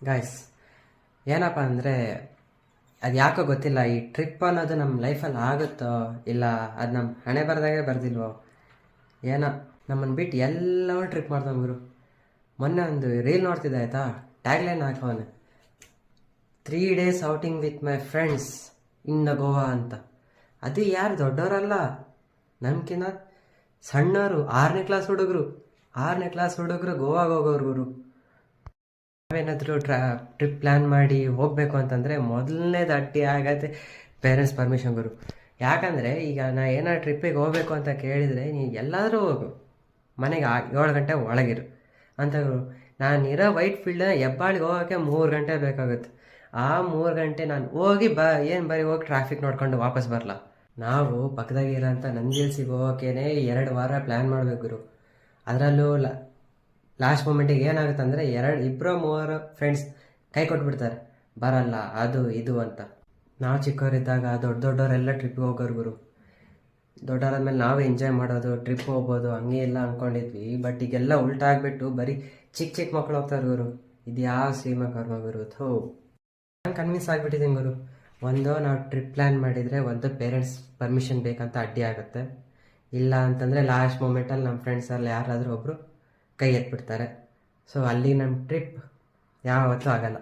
Guys, ಏನಪ್ಪ ಅಂದರೆ ಅದು ಯಾಕೋ ಗೊತ್ತಿಲ್ಲ, ಈ ಟ್ರಿಪ್ ಅನ್ನೋದು ನಮ್ಮ ಲೈಫಲ್ಲಿ ಆಗುತ್ತೋ ಇಲ್ಲ ಅದು ನಮ್ಮ ಹಣೆ ಬರ್ದಾಗೆ ಬರ್ದಿಲ್ವೋ ಏನೋ. ನಮ್ಮನ್ನು ಬಿಟ್ಟು ಎಲ್ಲವೂ ಟ್ರಿಪ್ ಮಾಡ್ತಾನೆ ಗುರು. ಮೊನ್ನೆ ಒಂದು ರೀಲ್ ನೋಡ್ತಿದ್ದೆ ಆಯಿತಾ, ಟ್ಯಾಗ್ಲೈನ್ ಹಾಕೋನೆ 3 days outing with my friends in the Goa ಅಂತ. ಅದು ಯಾರು ದೊಡ್ಡವರಲ್ಲ, ನಮ್ಕಿನ್ನ ಸಣ್ಣವರು, 6ನೇ ಕ್ಲಾಸ್ ಹುಡುಗರು ಗೋವಾಗೆ ಹೋಗೋರು ಗುರು. ನಾವೇನಾದರೂ ಟ್ರಿಪ್ ಪ್ಲ್ಯಾನ್ ಮಾಡಿ ಹೋಗಬೇಕು ಅಂತಂದರೆ ಮೊದಲನೇದು ಅಡ್ಡಿ ಆಗತ್ತೆ ಪೇರೆಂಟ್ಸ್ ಪರ್ಮಿಷನ್ ಗುರು. ಯಾಕಂದರೆ ಈಗ ನಾ ಏನಾದ್ರು ಟ್ರಿಪ್ಪಿಗೆ ಹೋಗಬೇಕು ಅಂತ ಕೇಳಿದರೆ ನೀವು ಎಲ್ಲಾದರೂ ಹೋಗು, ಮನೆಗೆ 7 ಗಂಟೆ ಒಳಗಿರು ಅಂತ ಗುರು. ನಾನಿರೋ ವೈಟ್ ಫೀಲ್ಡ್ನ ಹೆಬ್ಬಾಳಿಗೆ ಹೋಗೋಕ್ಕೆ 3 ಗಂಟೆ ಬೇಕಾಗುತ್ತೆ. ಆ 3 ಗಂಟೆ ನಾನು ಹೋಗಿ ಬರೀ ಹೋಗಿ ಟ್ರಾಫಿಕ್ ನೋಡ್ಕೊಂಡು ವಾಪಸ್ ಬರಲ್ಲ. ನಾವು ಪಕ್ಕದಾಗಿರೋಂಥ ನಂದಿ ಹಿಲ್ಸಿಗೆ ಹೋಗೋಕ್ಕೇ 2 ವಾರ ಪ್ಲ್ಯಾನ್ ಮಾಡಬೇಕು ಗುರು. ಅದರಲ್ಲೂ ಲಾಸ್ಟ್ ಮೂಮೆಂಟಿಗೆ ಏನಾಗುತ್ತೆ ಅಂದರೆ 2-3 ಫ್ರೆಂಡ್ಸ್ ಕೈ ಕೊಟ್ಬಿಡ್ತಾರೆ, ಬರಲ್ಲ ಅದು ಇದು ಅಂತ. ನಾವು ಚಿಕ್ಕವರಿದ್ದಾಗ ದೊಡ್ಡವರೆಲ್ಲ ಟ್ರಿಪ್ಗೆ ಹೋಗೋರು ಗುರು. ದೊಡ್ಡವರಾದ್ಮೇಲೆ ನಾವು ಎಂಜಾಯ್ ಮಾಡೋದು, ಟ್ರಿಪ್ ಹೋಗ್ಬೋದು ಹಂಗೆ ಎಲ್ಲ ಅಂದ್ಕೊಂಡಿದ್ವಿ. ಬಟ್ ಈಗೆಲ್ಲ ಉಲ್ಟಾ ಆಗಿಬಿಟ್ಟು ಬರೀ ಚಿಕ್ಕ ಮಕ್ಕಳು ಹೋಗ್ತಾರೆ ಗುರು. ಇದು ಯಾವ ಸೀಮಾ ಕರ್ಮ ಗುರು. ನಾನು ಕನ್ವಿನ್ಸ್ ಆಗಿಬಿಟ್ಟಿದ್ದೀನಿ ಗುರು. ಒಂದು ನಾವು ಟ್ರಿಪ್ ಪ್ಲ್ಯಾನ್ ಮಾಡಿದರೆ ಒಂದು ಪೇರೆಂಟ್ಸ್ ಪರ್ಮಿಷನ್ ಬೇಕಂತ ಅಡ್ಡಿ ಆಗುತ್ತೆ. ಇಲ್ಲ ಅಂತಂದರೆ ಲಾಸ್ಟ್ ಮೂಮೆಂಟಲ್ಲಿ ನಮ್ಮ ಫ್ರೆಂಡ್ಸಲ್ಲಿ ಯಾರಾದರೂ ಒಬ್ಬರು ಕೈ ಎತ್ಬಿಡ್ತಾರೆ. ಸೊ ಅಲ್ಲಿ ನಮ್ಮ ಟ್ರಿಪ್ ಯಾವತ್ತೂ ಆಗಲ್ಲ.